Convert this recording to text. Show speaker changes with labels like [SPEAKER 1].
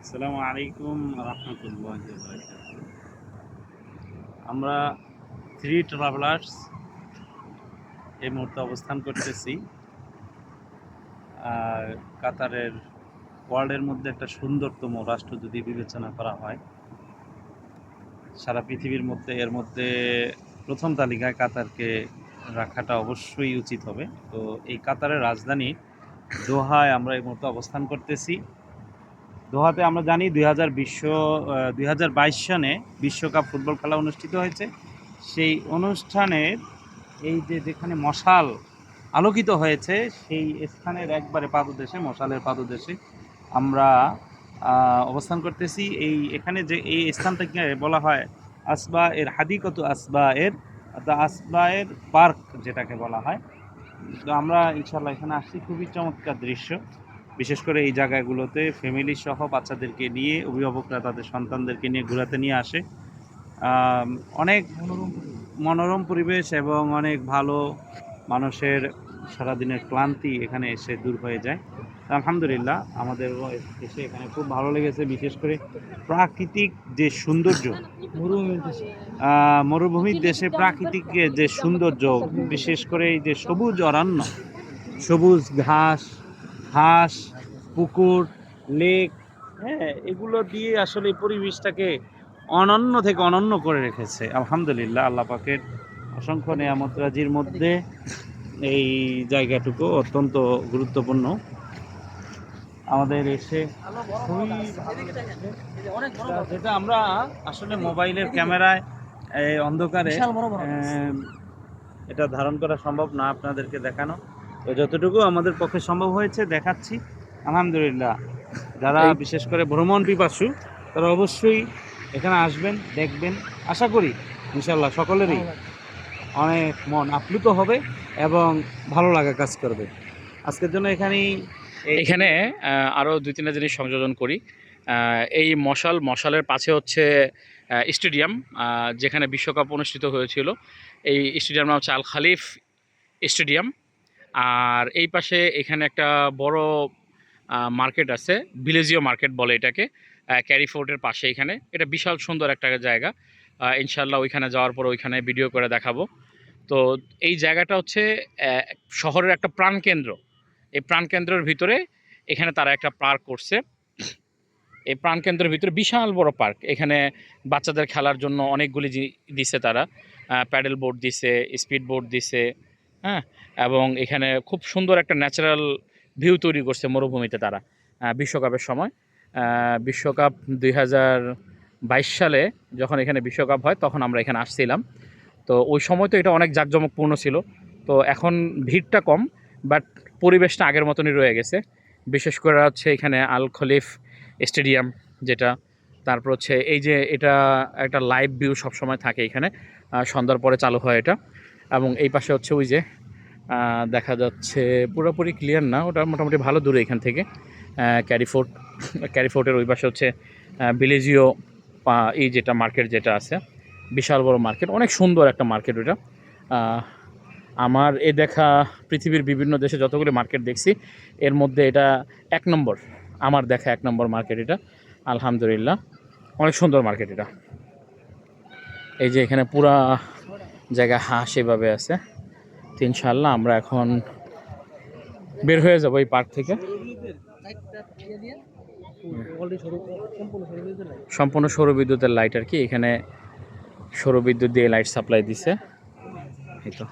[SPEAKER 1] আসসালামু আলাইকুম রহমতুল্লাহ। আমরা থ্রি ট্রাভেলার্স এই মুহূর্তে অবস্থান করতেছি কাতারের ওয়ার্ল্ডের মধ্যে একটা সুন্দরতম রাষ্ট্র যদি বিবেচনা করা হয়, সারা পৃথিবীর মধ্যে এর মধ্যে প্রথম তালিকায় কাতারকে রাখাটা অবশ্যই উচিত হবে। তো এই কাতারের রাজধানী দোহায় আমরা এই মুহূর্তে অবস্থান করতেছি। দোহাতে আমরা জানি 2022 সনে বিশ্বকাপ ফুটবল খেলা অনুষ্ঠিত হয়েছে। সেই অনুষ্ঠানের এই যেখানে মশাল আলোকিত হয়েছে, সেই স্থানের একবারে পাদদেশে, মশালের পাদদেশে আমরা অবস্থান করতেছি। এখানে যে এই স্থানটাকে বলা হয় আসবা এর হাদিকত, আসবা এর পার্ক যেটাকে বলা হয়। তো আমরা ইনশাল্লাহ এখানে আসছি, খুবই চমৎকার দৃশ্য। বিশেষ করে এই জায়গাগুলোতে ফ্যামিলি সহ বাচ্চাদেরকে নিয়ে, অভিভাবকরা তাদের সন্তানদেরকে নিয়ে ঘোরাতে নিয়ে আসে। অনেক মনোরম পরিবেশ এবং অনেক ভালো, মানুষের সারাদিনের ক্লান্তি এখানে এসে দূর হয়ে যায়। আলহামদুলিল্লাহ, আমাদের এসে এখানে খুব ভালো লেগেছে। বিশেষ করে প্রাকৃতিক যে সৌন্দর্য, মরুভূমির দেশে প্রাকৃতিক যে সৌন্দর্য, বিশেষ করে এই যে সবুজ অরণ্য, সবুজ ঘাস, পুকুর, লেক, হ্যাঁ, এগুলো দিয়ে আসলে এই পরিবেশটাকে অনন্য থেকে অনন্য করে রেখেছে। আলহামদুলিল্লাহ, আল্লাহ পাকের অসংখ্য নেয়ামত রাজির মধ্যে এই জায়গাটুকু অত্যন্ত গুরুত্বপূর্ণ। আমাদের এসে যেটা আমরা আসলে মোবাইলের ক্যামেরায় অন্ধকারে এটা ধারণ করা সম্ভব না আপনাদেরকে দেখানো, তো যতটুকু আমাদের পক্ষে সম্ভব হয়েছে দেখাচ্ছি। আলহামদুলিল্লাহ, যারা বিশেষ করে ভ্রমণ পিপাসু তারা অবশ্যই এখানে আসবেন, দেখবেন। আশা করি ইনশাল্লাহ সকলেরই অনেক মন আপ্লুত হবে এবং ভালো লাগা কাজ করবে। আজকের জন্য এখানে
[SPEAKER 2] আরও 2-3টা জিনিস সংযোজন করি। এই মশালের পাশে হচ্ছে স্টেডিয়াম, যেখানে বিশ্বকাপ অনুষ্ঠিত হয়েছিল। এই স্টেডিয়াম নাম হচ্ছে আল খালিফ স্টেডিয়াম। আর এই পাশে এখানে একটা বড় মার্কেট আছে, ভিলেজিও মার্কেট বলে এটাকে, ক্যারিফোর্টের পাশে। এখানে এটা বিশাল সুন্দর একটা জায়গা। ইনশাল্লাহ ওইখানে যাওয়ার পর ওইখানে ভিডিও করে দেখাবো। তো এই জায়গাটা হচ্ছে শহরের একটা প্রাণকেন্দ্র। এই প্রাণকেন্দ্রের ভিতরে এখানে তারা একটা পার্ক করছে। এই প্রাণকেন্দ্রের ভিতরে বিশাল বড় পার্ক। এখানে বাচ্চাদের খেলার জন্য অনেকগুলি দিছে তারা, প্যাডেল বোর্ড দিছে, স্পিড বোর্ড দিছে, হ্যাঁ। এবং এখানে খুব সুন্দর একটা ন্যাচারাল ভিউ তৈরি করছে মরুভূমিতে তারা। বিশ্বকাপের সময়, বিশ্বকাপ 2022 সালে যখন এখানে বিশ্বকাপ হয়, তখন আমরা এখানে আসছিলাম। তো ওই সময় তো এটা অনেক জাঁকজমকপূর্ণ ছিল। তো এখন ভিড়টা কম, বাট পরিবেশটা আগের মতনই রয়ে গেছে। বিশেষ করে হচ্ছে এখানে আল খলিফ স্টেডিয়াম যেটা, তারপর হচ্ছে এই যে এটা একটা লাইভ ভিউ সবসময় থাকে এখানে, সন্ধ্যার পরে চালু হয় এটা। এবং এই পাশে হচ্ছে ওই যে দেখা যাচ্ছে, পুরোপুরি ক্লিয়ার না, ওটা মোটামুটি ভালো দূরে এখান থেকে, ক্যারিফোর্টের ওই পাশে হচ্ছে ভিলেজিও এই যেটা মার্কেট যেটা আছে, বিশাল বড় মার্কেট, অনেক সুন্দর একটা মার্কেট ওটা। আমার দেখা পৃথিবীর বিভিন্ন দেশে যতগুলি মার্কেট দেখছি, এর মধ্যে এটা 1 নম্বর, আমার দেখা 1 নম্বর মার্কেট এটা। আলহামদুলিল্লাহ, অনেক সুন্দর মার্কেট এটা। এই যে এখানে পুরা জায়গা হাঁস এভাবে আছে। তো ইনশাআল্লাহ আমরা এখন বের হয়ে যাবো এই পার্ক থেকে। সম্পূর্ণ সৌরবিদ্যুতের লাইট আর কি, এখানে সৌরবিদ্যুৎ দিয়ে লাইট সাপ্লাই দিছে, এই তো।